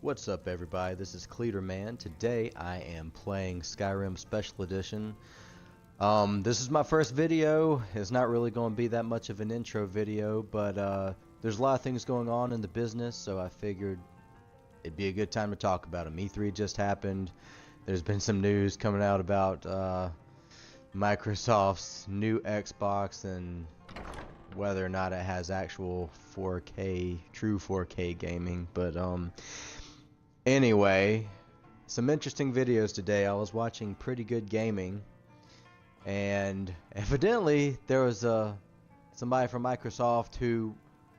What's up, everybody? This is Cleaterman. Today I am playing Skyrim Special Edition. This is my first video. It's not really going to be that much of an intro video, but there's a lot of things going on in the business, so I figured it'd be a good time to talk about them. E3 just happened. There's been some news coming out about Microsoft's new Xbox and whether or not it has actual 4K, true 4K gaming, but anyway, some interesting videos today. I was watching Pretty Good Gaming, and evidently there was somebody from Microsoft who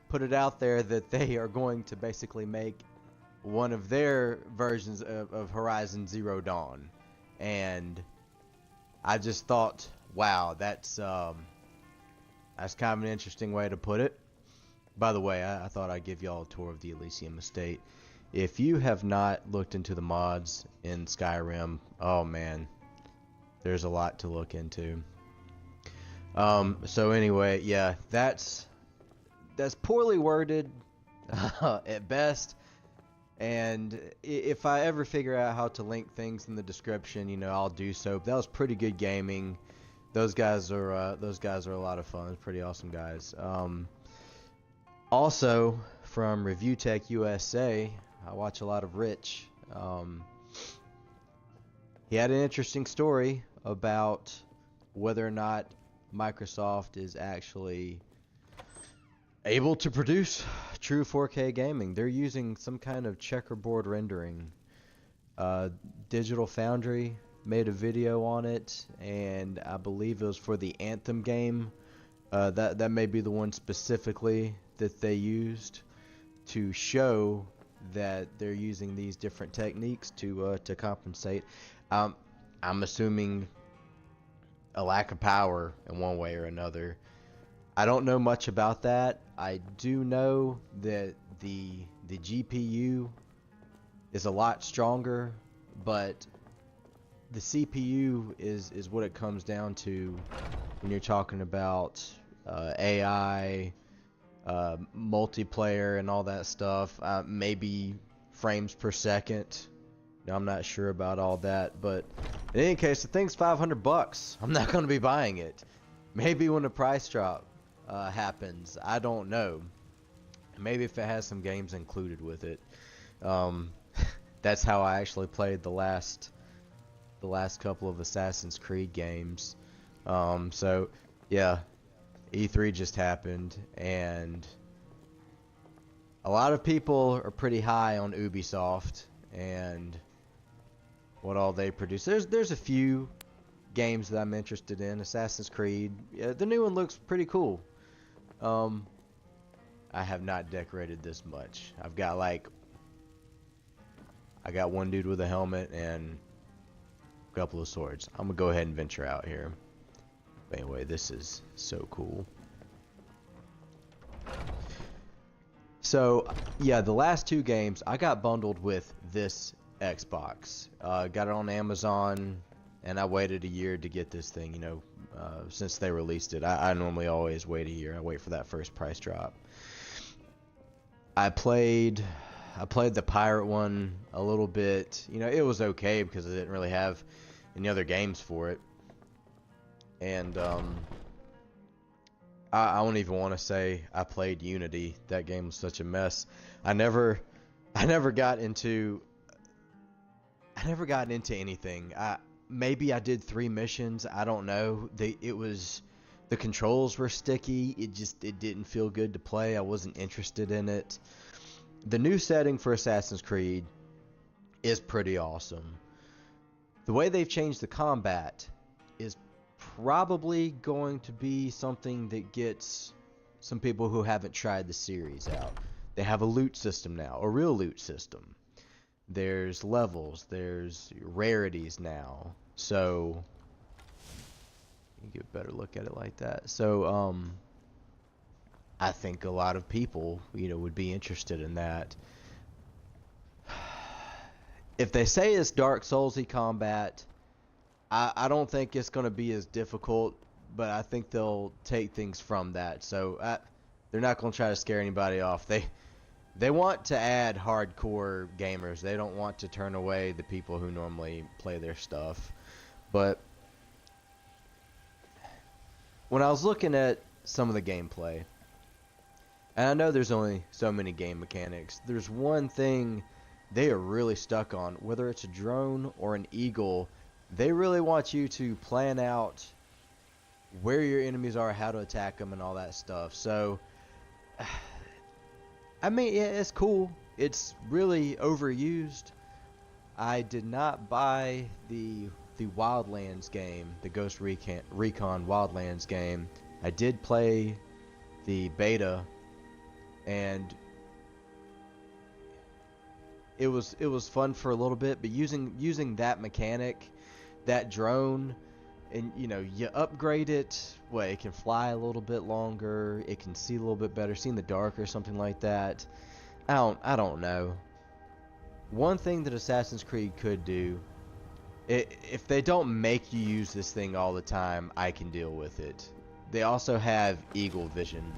put it out there that they are going to basically make one of their versions of Horizon Zero Dawn, and I just thought, wow, that's kind of an interesting way to put it. By the way, I thought I'd give y'all a tour of the Elysium Estate. If you have not looked into the mods in Skyrim, oh man, there's a lot to look into. So anyway, yeah, that's poorly worded at best. And if I ever figure out how to link things in the description, you know, I'll do so. But that was Pretty Good Gaming. Those guys are a lot of fun. Pretty awesome guys. Also from ReviewTech USA, I watch a lot of Rich. He had an interesting story about whether or not Microsoft is actually able to produce true 4K gaming. They're using some kind of checkerboard rendering. Digital Foundry made a video on it, and I believe it was for the Anthem game. That may be the one specifically that they used to show that they're using these different techniques to compensate. I'm assuming a lack of power in one way or another. I don't know much about that. I do know that the GPU is a lot stronger, but the CPU is what it comes down to when you're talking about AI, multiplayer, and all that stuff. Maybe frames per second. No, I'm not sure about all that, but in any case, the thing's $500. I'm not going to be buying it. Maybe when the price drop happens, I don't know. Maybe if it has some games included with it. That's how I actually played the last couple of Assassin's Creed games. So yeah, E3 just happened, and a lot of people are pretty high on Ubisoft and what all they produce. There's a few games that I'm interested in. Assassin's Creed, yeah, the new one looks pretty cool. I have not decorated this much. I got one dude with a helmet and a couple of swords. I'm gonna go ahead and venture out here. But anyway, this is so cool. So yeah, the last two games I got bundled with this Xbox. Got it on Amazon, and I waited a year to get this thing, you know, since they released it. I normally always wait a year. I wait for that first price drop. I played the pirate one a little bit. You know, it was okay because I didn't really have any other games for it. And I don't even want to say I played Unity. That game was such a mess. I never got into anything. Maybe I did 3 missions. I don't know. The controls were sticky. It didn't feel good to play. I wasn't interested in it. The new setting for Assassin's Creed is pretty awesome. The way they've changed the combat is probably going to be something that gets some people who haven't tried the series out. They have a loot system now, a real loot system. There's levels, there's rarities now. So you get a better look at it like that. So I think a lot of people, you know, would be interested in that. If they say it's Dark Soulsy combat, I don't think it's going to be as difficult, but I think they'll take things from that. So they're not going to try to scare anybody off. They want to add hardcore gamers. They don't want to turn away the people who normally play their stuff. But when I was looking at some of the gameplay, and I know there's only so many game mechanics, there's one thing they are really stuck on. Whether it's a drone or an eagle, they really want you to plan out where your enemies are, how to attack them, and all that stuff. So, I mean, yeah, it's cool. It's really overused. I did not buy the Wildlands game, the Ghost Recon Wildlands game. I did play the beta, and it was fun for a little bit. But using that mechanic, that drone, and you upgrade it, it can fly a little bit longer, it can see a little bit better, see in the dark or something like that. I don't know. One thing that Assassin's Creed could do, if they don't make you use this thing all the time, I can deal with it. They also have Eagle Vision.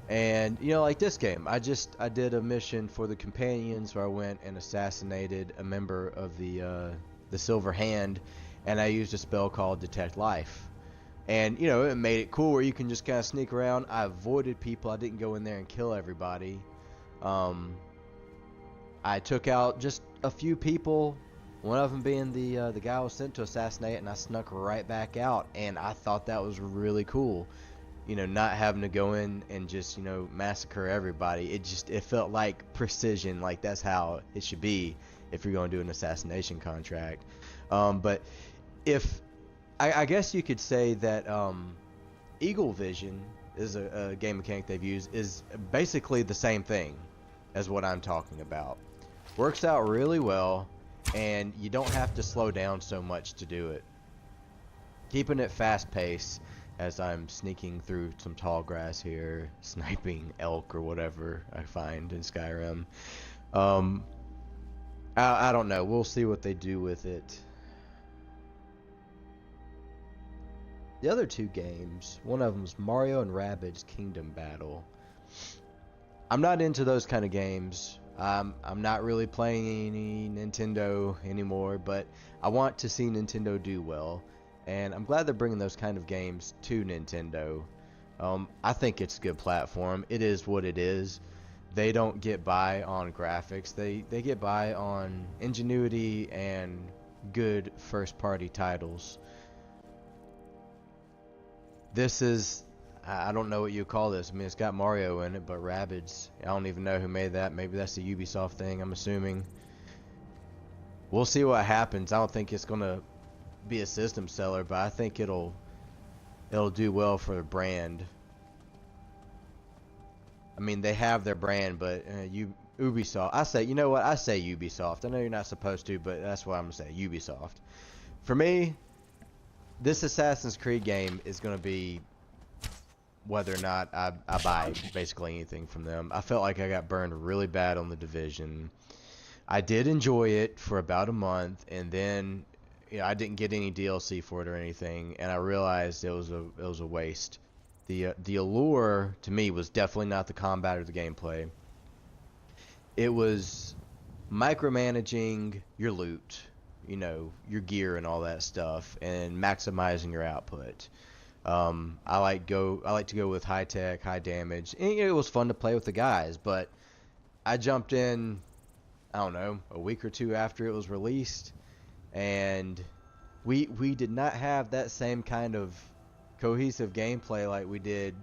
And like this game, I did a mission for the companions where I went and assassinated a member of the Silver Hand, and I used a spell called Detect Life. And it made it cool where you can just kind of sneak around. I avoided people. I didn't go in there and kill everybody. I took out just a few people, one of them being the guy I was sent to assassinate, and I snuck right back out, and I thought that was really cool. Not having to go in and just massacre everybody. It felt like precision, like that's how it should be if you're going to do an assassination contract. But if I guess you could say that Eagle Vision is a game mechanic they've used, is basically the same thing as what I'm talking about. Works out really well, and you don't have to slow down so much to do it. Keeping it fast paced as I'm sneaking through some tall grass here, sniping elk or whatever I find in Skyrim. I don't know. We'll see what they do with it. The other two games, one of them is Mario and Rabbids Kingdom Battle. I'm not into those kind of games. I'm not really playing any Nintendo anymore, but I want to see Nintendo do well, and I'm glad they're bringing those kind of games to Nintendo. I think it's a good platform. It is what it is. They don't get by on graphics. They get by on ingenuity and good first-party titles. This is, I don't know what you call this. I mean, it's got Mario in it, but Rabbids, I don't even know who made that. Maybe that's a Ubisoft thing, I'm assuming. We'll see what happens. I don't think it's going to be a system seller, but I think it'll do well for the brand. I mean, they have their brand, but Ubisoft, I say Ubisoft. I know you're not supposed to, but that's what I'm going to say, Ubisoft. For me, this Assassin's Creed game is going to be whether or not I buy basically anything from them. I felt like I got burned really bad on The Division. I did enjoy it for about a month, and then I didn't get any DLC for it or anything, and I realized it was a waste. The allure to me was definitely not the combat or the gameplay. It was micromanaging your loot, your gear and all that stuff, and maximizing your output. I like to go with high tech, high damage. And, it was fun to play with the guys, but I jumped in, I don't know, a week or two after it was released, and we did not have that same kind of cohesive gameplay like we did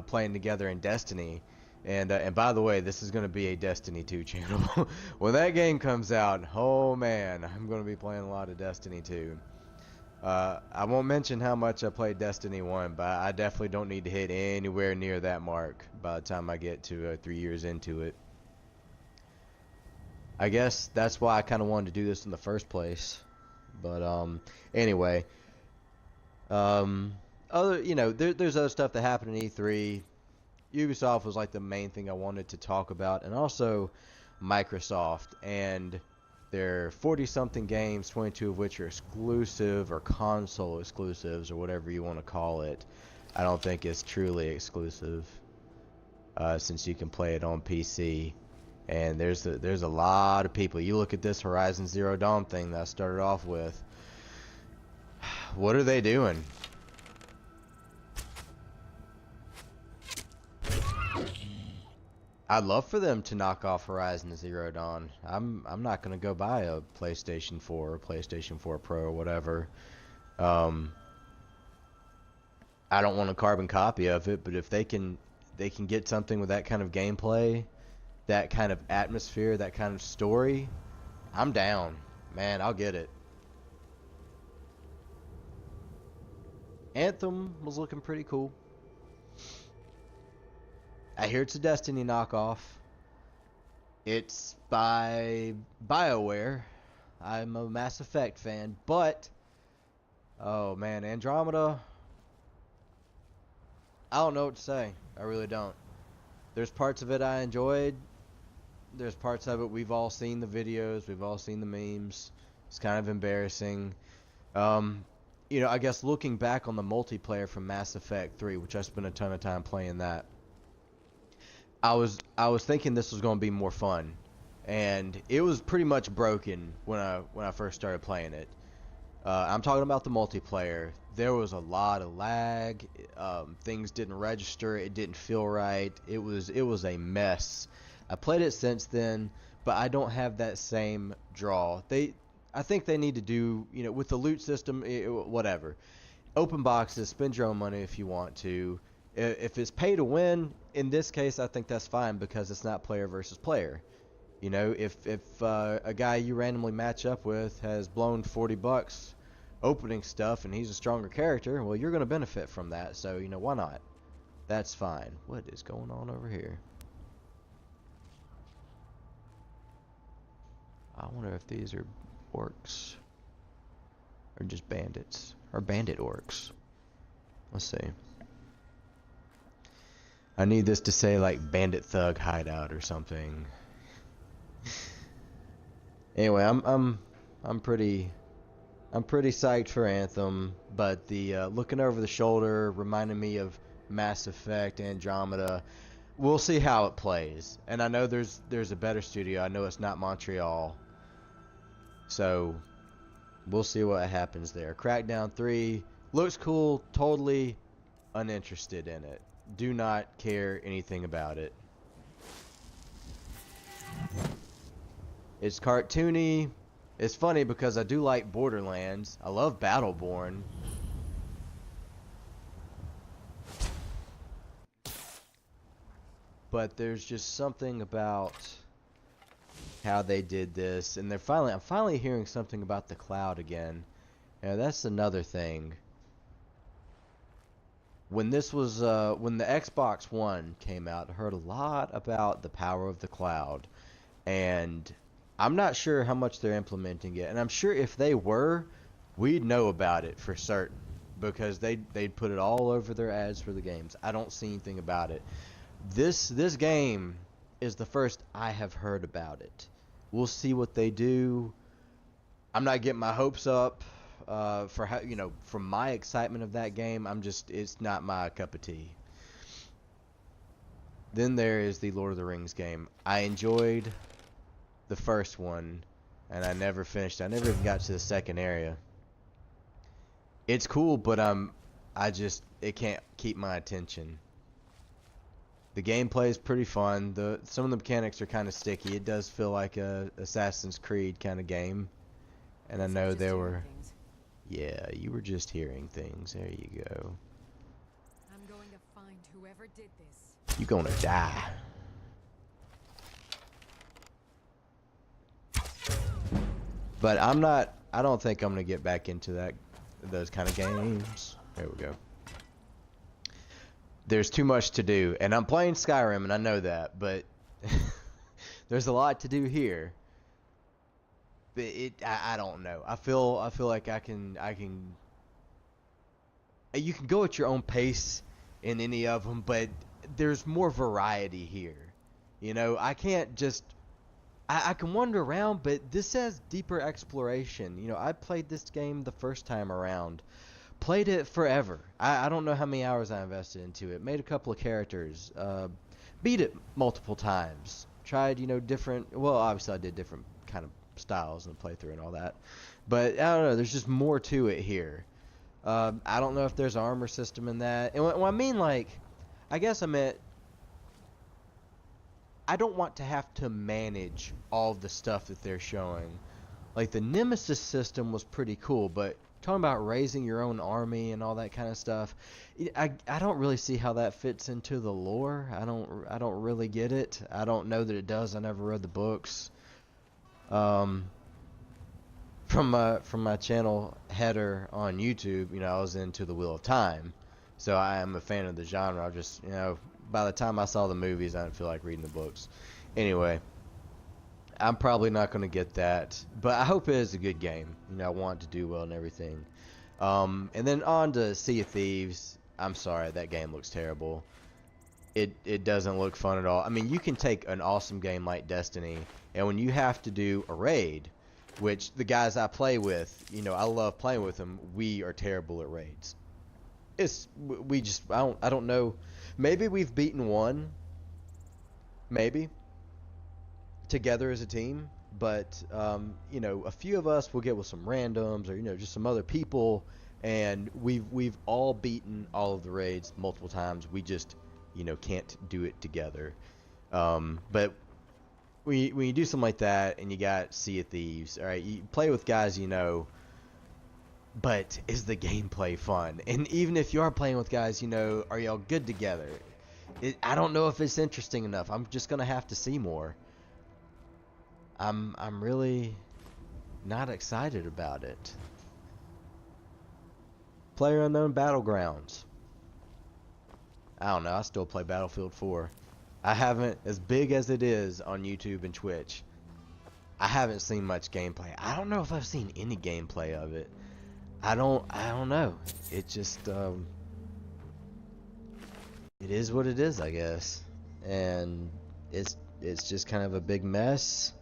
playing together in Destiny. And by the way, this is going to be a Destiny 2 channel. When that game comes out, oh man, I'm going to be playing a lot of Destiny 2. I won't mention how much I played Destiny 1, but I definitely don't need to hit anywhere near that mark by the time I get to 3 years into it. I guess that's why I kind of wanted to do this in the first place. But anyway, there's other stuff that happened in E3. Ubisoft was like the main thing I wanted to talk about, and also Microsoft and their 40-something games, 22 of which are exclusive or console exclusives or whatever you want to call it. I don't think it's truly exclusive. since you can play it on PC. And there's a lot of people. You look at this Horizon Zero Dawn thing that I started off with. What are they doing? I'd love for them to knock off Horizon Zero Dawn. I'm not gonna go buy a PlayStation 4 or PlayStation 4 Pro or whatever. I don't want a carbon copy of it, but if they can get something with that kind of gameplay, that kind of atmosphere, that kind of story, I'm down. Man, I'll get it. Anthem was looking pretty cool. I hear it's a Destiny knockoff. It's by BioWare. I'm a Mass Effect fan, but oh man, Andromeda, I don't know what to say. I really don't. There's parts of it I enjoyed. There's parts of it we've all seen the videos, we've all seen the memes. It's kind of embarrassing. You know, I guess looking back on the multiplayer from Mass Effect 3, which I spent a ton of time playing that, I was thinking this was going to be more fun, and it was pretty much broken when I first started playing it. I'm talking about the multiplayer. There was a lot of lag. Things didn't register. It didn't feel right. It was a mess. I played it since then, but I don't have that same draw. I think they need to do, you know, with the loot system, whatever. Open boxes, spend your own money if you want to. If it's pay to win, in this case, I think that's fine because it's not player versus player. You know, if a guy you randomly match up with has blown $40 opening stuff and he's a stronger character, well, you're going to benefit from that. So, you know, why not? That's fine. What is going on over here? I wonder if these are orcs or just bandits or bandit orcs. Let's see. I need this to say like bandit thug hideout or something. Anyway, I'm pretty psyched for Anthem, but the looking over the shoulder reminded me of Mass Effect, Andromeda. We'll see how it plays, and I know there's a better studio. I know it's not Montreal, so we'll see what happens there. Crackdown 3 looks cool. Totally uninterested in it. Do not care anything about it. It's cartoony. It's funny because I do like Borderlands. I love Battleborn. But there's just something about how they did this, and I'm finally hearing something about the cloud again. Yeah, that's another thing. When this was when the Xbox One came out, I heard a lot about the power of the cloud, and I'm not sure how much they're implementing it. And I'm sure if they were, we'd know about it for certain because they'd put it all over their ads for the games. I don't see anything about it. This game is the first I have heard about it. We'll see what they do. I'm not getting my hopes up. For how, you know, from my excitement of that game, it's not my cup of tea. Then there is the Lord of the Rings game. I enjoyed the first one, and I never finished. I never even got to the second area. It's cool, but it can't keep my attention. The gameplay is pretty fun. Some of the mechanics are kind of sticky. It does feel like a Assassin's Creed kind of game, and I know there were. Yeah, you were just hearing things. There you go. I'm going to find whoever did this. You're gonna die. But I don't think I'm gonna get back into those kind of games. There we go. There's too much to do, and I'm playing Skyrim, and I know that, but there's a lot to do here. But I don't know. I feel like I can. You can go at your own pace in any of them, but there's more variety here. You know, I can't just. I can wander around, but this has deeper exploration. You know, I played this game the first time around, played it forever. I don't know how many hours I invested into it. Made a couple of characters. beat it multiple times. Tried, different. Well, obviously I did different kind of styles in the playthrough and all that. But I don't know. There's just more to it here. I don't know if there's an armor system in that. And when I mean like, I guess I meant I don't want to have to manage all of the stuff that they're showing. Like the Nemesis system was pretty cool, but talking about raising your own army and all that kind of stuff, I don't really see how that fits into the lore. I don't really get it. I don't know that it does. I never read the books. From my channel header on YouTube, I was into the Wheel of Time, so I am a fan of the genre. I just, by the time I saw the movies, I didn't feel like reading the books. Anyway, I'm probably not going to get that, but I hope it is a good game. I want to do well and everything. And then on to Sea of Thieves. I'm sorry, that game looks terrible. It doesn't look fun at all. I mean, you can take an awesome game like Destiny, and when you have to do a raid, which the guys I play with, I love playing with them, we are terrible at raids. I don't know. Maybe we've beaten one, maybe, together as a team, but a few of us will get with some randoms or just some other people, and we've all beaten all of the raids multiple times. We just can't do it together. But when you do something like that and you got Sea of Thieves, all right, you play with guys but is the gameplay fun? And even if you are playing with guys, are y'all good together? I don't know if it's interesting enough. I'm just gonna have to see more. I'm really not excited about it. PlayerUnknown Battlegrounds. I don't know. I still play Battlefield 4. I haven't, as big as it is on YouTube and Twitch, I haven't seen much gameplay. I don't know if I've seen any gameplay of it. I don't know. It just it is what it is, I guess. And it's just kind of a big mess.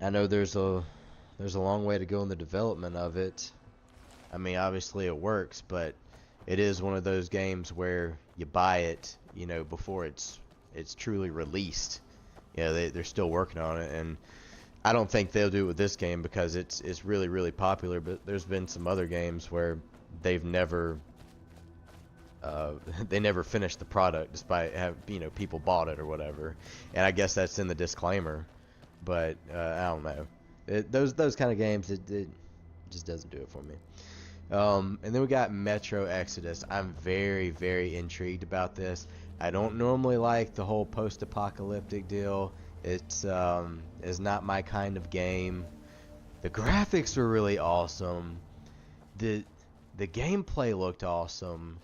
I know there's a long way to go in the development of it. I mean, obviously it works, but it is one of those games where you buy it, before it's truly released. They're still working on it, and I don't think they'll do it with this game because it's really, really popular. But there's been some other games where they've never they never finished the product despite people bought it or whatever. And I guess that's in the disclaimer. But I don't know. Those kind of games, it just doesn't do it for me. And then we got Metro Exodus. I'm very, very intrigued about this. I don't normally like the whole post-apocalyptic deal. It's not my kind of game. The graphics were really awesome. The gameplay looked awesome.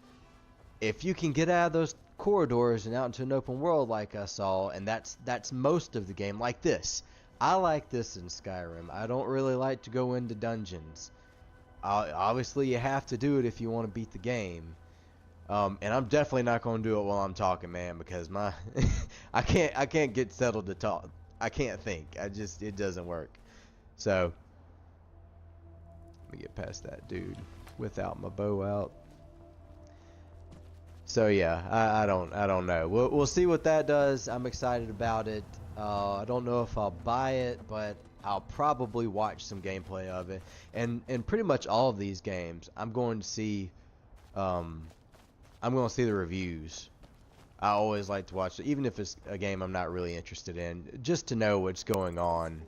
If you can get out of those corridors and out into an open world like I saw, and that's most of the game, like this. I like this in Skyrim. I don't really like to go into dungeons. Obviously, you have to do it if you want to beat the game. And I'm definitely not going to do it while I'm talking, man, because I can't get settled to talk. I can't think. It doesn't work. So let me get past that dude without my bow out. So yeah, I don't know. We'll see what that does. I'm excited about it. I don't know if I'll buy it, but I'll probably watch some gameplay of it. And pretty much all of these games, I'm going to see the reviews. I always like to watch it, even if it's a game I'm not really interested in, just to know what's going on.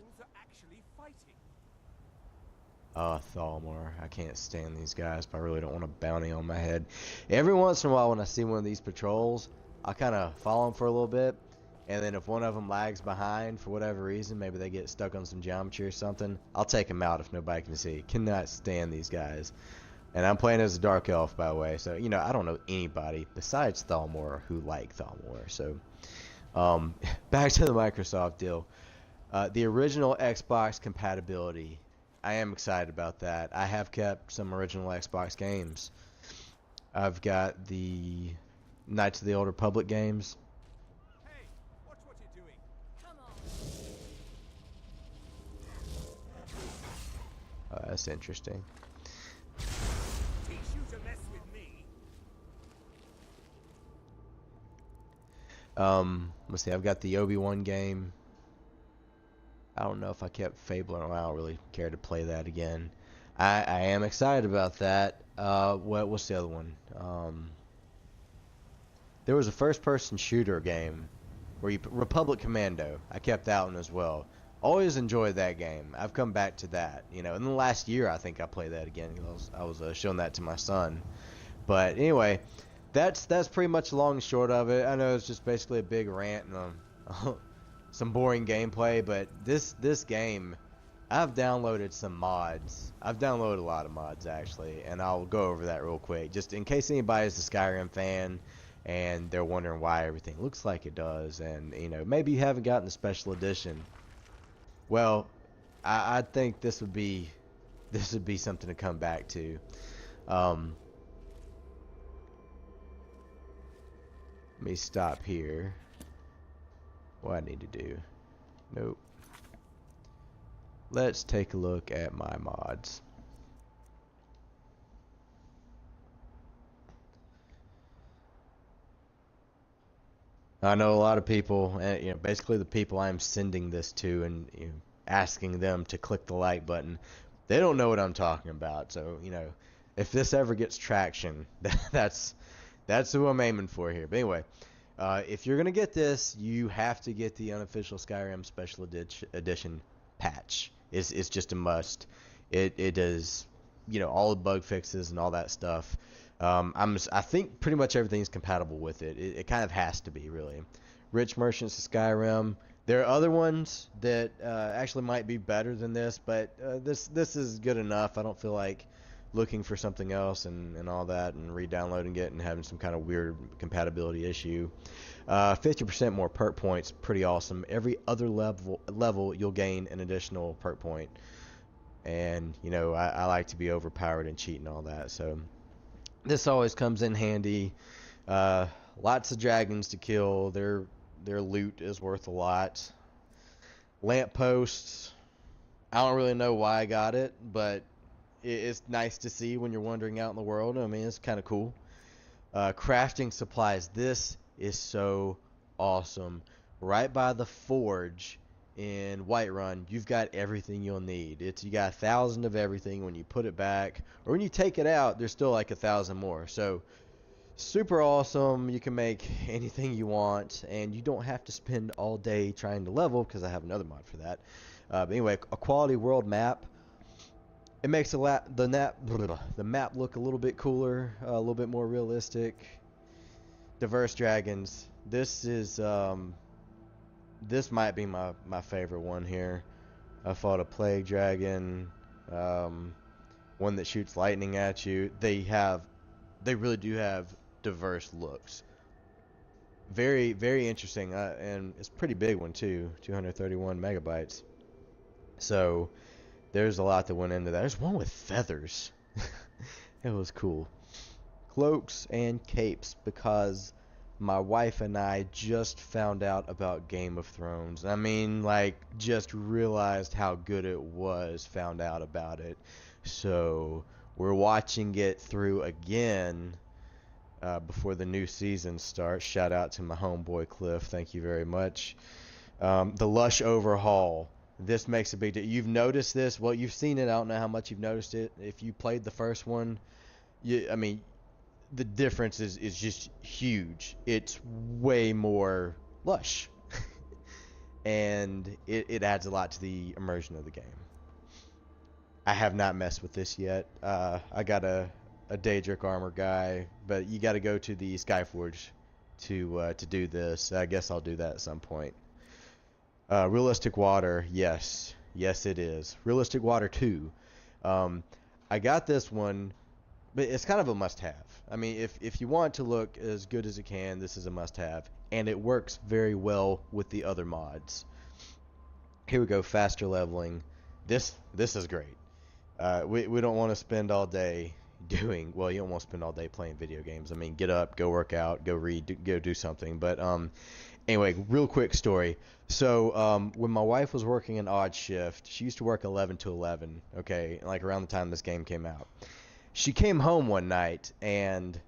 Thalmor. I can't stand these guys, but I really don't want a bounty on my head. Every once in a while when I see one of these patrols, I kind of follow them for a little bit, and then if one of them lags behind for whatever reason, maybe they get stuck on some geometry or something, I'll take them out if nobody can see. Cannot stand these guys. And I'm playing as a Dark Elf, by the way, so, I don't know anybody besides Thalmor who like Thalmor. So, back to the Microsoft deal. The original Xbox compatibility. I am excited about that. I have kept some original Xbox games. I've got the Knights of the Old Republic games. Hey, watch what you're doing. Come on. Oh, that's interesting. Teach you to mess with me. Let's see. I've got the Obi-Wan game. I don't know if I kept Fable around. I don't really care to play that again. I am excited about that. What's the other one? There was a first-person shooter game where Republic Commando. I kept that one as well. Always enjoyed that game. I've come back to that. You know, in the last year, I think I played that again. I was showing that to my son. But anyway, that's pretty much the long and short of it. I know it's just basically a big rant and some boring gameplay, but this game, I've downloaded some mods. I've downloaded a lot of mods actually, and I'll go over that real quick, just in case anybody's a Skyrim fan and they're wondering why everything looks like it does, and you know, maybe you haven't gotten the special edition. Well, I think this would be something to come back to. Let me stop here. What I need to do? Nope. Let's take a look at my mods. I know a lot of people, and you know, basically the people I'm sending this to, and you know, asking them to click the like button, they don't know what I'm talking about. So you know, if this ever gets traction, that's who I'm aiming for here. But anyway, if you're gonna get this, you have to get the unofficial Skyrim Special Edition patch. It's just a must. It does, you know, all the bug fixes and all that stuff. I think pretty much everything's compatible with it. It kind of has to be, really. Rich Merchants of Skyrim. There are other ones that actually might be better than this, but this is good enough. I don't feel like looking for something else and all that and re-downloading it and having some kind of weird compatibility issue. 50% more perk points, pretty awesome. Every other level you'll gain an additional perk point. And, you know, I like to be overpowered and cheat and all that, so this always comes in handy. Lots of dragons to kill. Their loot is worth a lot. Lampposts. I don't really know why I got it, but it's nice to see when you're wandering out in the world. I mean, it's kind of cool. Crafting supplies. This is so awesome. Right by the forge in Whiterun, you've got everything you'll need. You got 1,000 of everything. When you put it back, or when you take it out, there's still like 1,000 more. So super awesome. You can make anything you want, and you don't have to spend all day trying to level, because I have another mod for that. But anyway, a quality world map. It makes the map look a little bit cooler, a little bit more realistic. Diverse dragons. This might be my favorite one here. I fought a plague dragon, one that shoots lightning at you. They really do have diverse looks. Very, very interesting, and it's a pretty big one too, 231 megabytes. So there's a lot that went into that. There's one with feathers. It was cool. Cloaks and capes, because my wife and I just found out about Game of Thrones. I mean, like, just realized how good it was, found out about it. So we're watching it through again before the new season starts. Shout out to my homeboy Cliff. Thank you very much. The Lush overhaul. This makes a big deal. You've noticed this. Well, you've seen it. I don't know how much you've noticed it. If you played the first one, I mean, the difference is just huge. It's way more lush. And it adds a lot to the immersion of the game. I have not messed with this yet. I got a Daedric armor guy, but you got to go to the Skyforge to do this. I guess I'll do that at some point. Realistic water, yes it is. Realistic water 2. I got this one, but it's kind of a must-have. I mean, if you want to look as good as it can, this is a must-have, and it works very well with the other mods. Here we go, faster leveling. This is great. We don't want to spend all day doing, well, you don't want to spend all day playing video games. I mean, get up, go work out, go read, go do something. But anyway, real quick story. So when my wife was working an odd shift, she used to work 11 to 11, okay, like around the time this game came out. She came home one night, and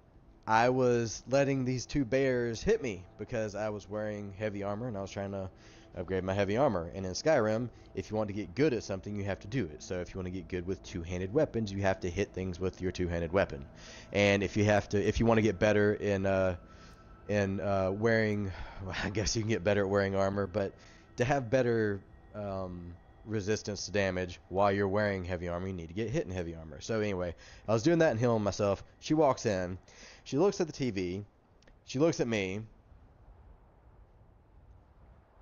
I was letting these two bears hit me because I was wearing heavy armor and I was trying to upgrade my heavy armor. And in Skyrim, if you want to get good at something, you have to do it. So if you want to get good with two-handed weapons, you have to hit things with your two-handed weapon. And if you want to get better in wearing, well, I guess you can get better at wearing armor, but to have better resistance to damage while you're wearing heavy armor, you need to get hit in heavy armor. So anyway, I was doing that and healing myself. She walks in, she looks at the TV, she looks at me,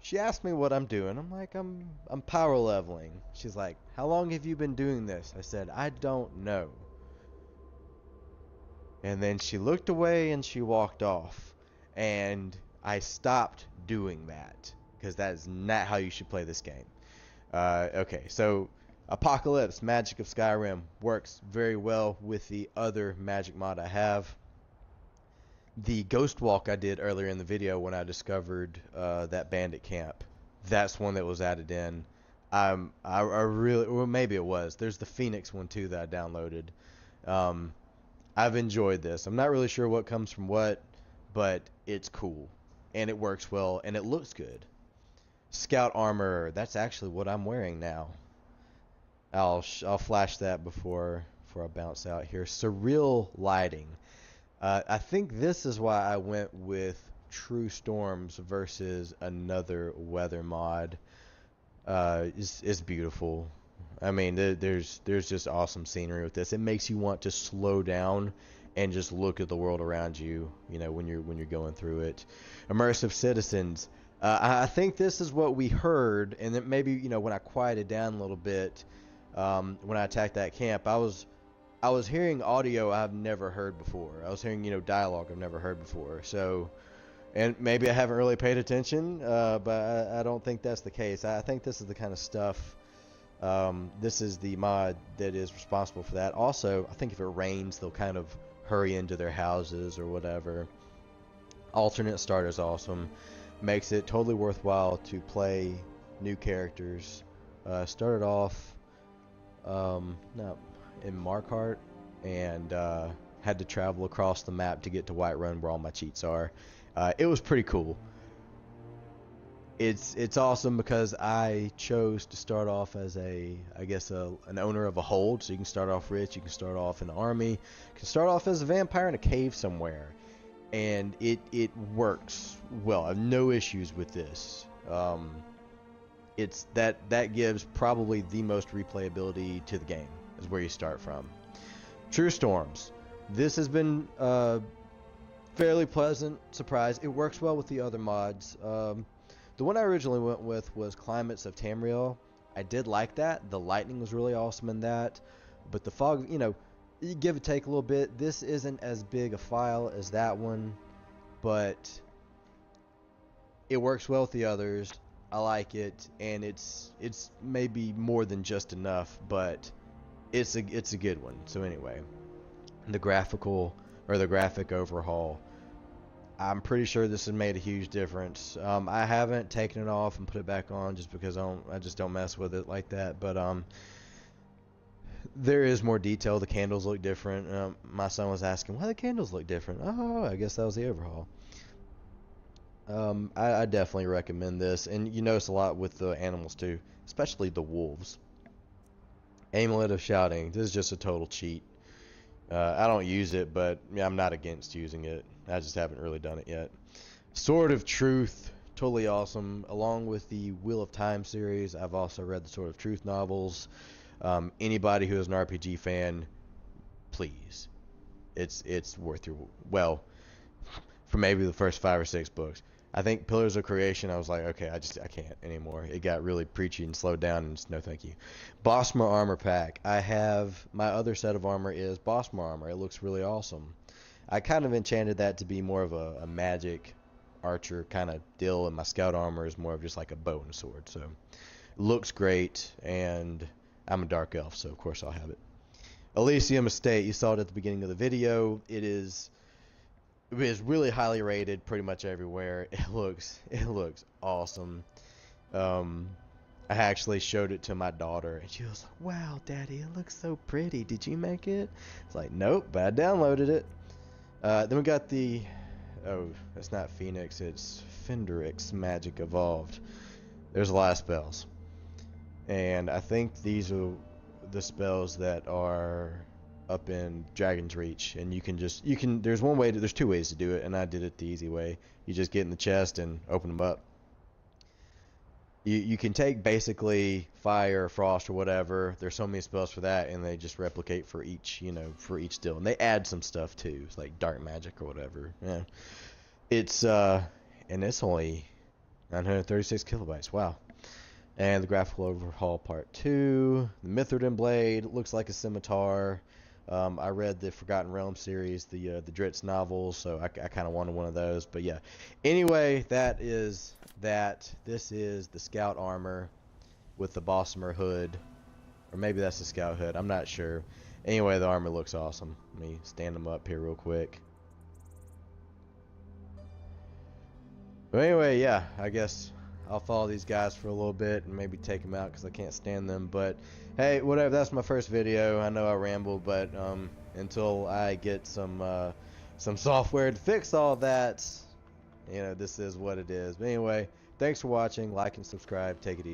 she asked me what I'm doing. I'm like, I'm power leveling. She's like, how long have you been doing this? I said, I don't know. And then she looked away and she walked off. And I stopped doing that because that is not how you should play this game. Okay, so Apocalypse, Magic of Skyrim, works very well with the other magic mod I have. The ghost walk I did earlier in the video when I discovered that bandit camp, that's one that was added in. I really, well, maybe it was. There's the Phoenix one too that I downloaded. I've enjoyed this. I'm not really sure what comes from what, but it's cool and it works well and it looks good. Scout armor, that's actually what I'm wearing now. I'll flash that before I bounce out here. Surreal lighting. I think this is why I went with True Storms versus another weather mod. It's beautiful. I mean, there's just awesome scenery with this. It makes you want to slow down and just look at the world around you, you know, when you're going through it. Immersive citizens. I think this is what we heard, and then maybe, you know, when I quieted down a little bit, when I attacked that camp, I was hearing audio I've never heard before. I was hearing, you know, dialogue I've never heard before. So, and maybe I haven't really paid attention, but I don't think that's the case. I think this is the kind of stuff. This is the mod that is responsible for that. Also, I think if it rains, they'll kind of hurry into their houses or whatever. Alternate start is awesome. Makes it totally worthwhile to play new characters. Started off in Markarth and had to travel across the map to get to Whiterun where all my cheats are. It was pretty cool. It's awesome because I chose to start off as an owner of a hold, so you can start off rich, you can start off in the army, you can start off as a vampire in a cave somewhere, and it works well. I have no issues with this. It's that gives probably the most replayability to the game, is where you start from. True Storms. This has been fairly pleasant surprise. It works well with the other mods. The one I originally went with was Climates of Tamriel. I did like that. The lightning was really awesome in that. But the fog, you know, you give or take a little bit. This isn't as big a file as that one, but it works well with the others. I like it, and it's maybe more than just enough, but it's a good one. So anyway, the graphic overhaul, I'm pretty sure this has made a huge difference. I haven't taken it off and put it back on just because I just don't mess with it like that. But there is more detail. The candles look different. My son was asking why the candles look different. Oh, I guess that was the overhaul. I definitely recommend this, and you notice a lot with the animals too, especially the wolves. Amulet of Shouting. This is just a total cheat. I don't use it, but yeah, I'm not against using it. I just haven't really done it yet. Sword of Truth, totally awesome. Along with the Wheel of Time series, I've also read the Sword of Truth novels. Anybody who is an RPG fan, please, it's worth your, well, for maybe the first 5 or 6 books. I think Pillars of Creation, I was like, okay, I can't anymore. It got really preachy and slowed down, and just, no thank you. Bosmer Armor Pack. I have, my other set of armor is Bosmer Armor. It looks really awesome. I kind of enchanted that to be more of a magic archer kind of deal, and my scout armor is more of just like a bow and a sword. So, looks great, and I'm a dark elf, so of course I'll have it. Elysium Estate, you saw it at the beginning of the video. It is really highly rated pretty much everywhere. It looks awesome. I actually showed it to my daughter, and she was like, wow, Daddy, it looks so pretty. Did you make it? It's like, nope, but I downloaded it. Then we got the, oh, it's not Phoenix, it's Fenderix Magic Evolved. There's a lot of spells. And I think these are the spells that are up in Dragon's Reach. And there's there's two ways to do it, and I did it the easy way. You just get in the chest and open them up. You can take basically fire, frost, or whatever. There's so many spells for that, and they just replicate for each, for each skill. And they add some stuff too. It's like dark magic or whatever. Yeah. It's and it's only 936 kilobytes. Wow. And the graphical overhaul part 2. The Mithridin blade looks like a scimitar. I read the Forgotten Realms series, the Dritz novels, so I kind of wanted one of those. But yeah. Anyway, that is that. This is the scout armor with the Bossamer hood, or maybe that's the scout hood. I'm not sure. Anyway, the armor looks awesome. Let me stand them up here real quick. But anyway, yeah, I guess I'll follow these guys for a little bit and maybe take them out because I can't stand them. But hey, whatever. That's my first video. I know I rambled, but until I get some software to fix all that, this is what it is. But anyway, thanks for watching. Like and subscribe. Take it easy.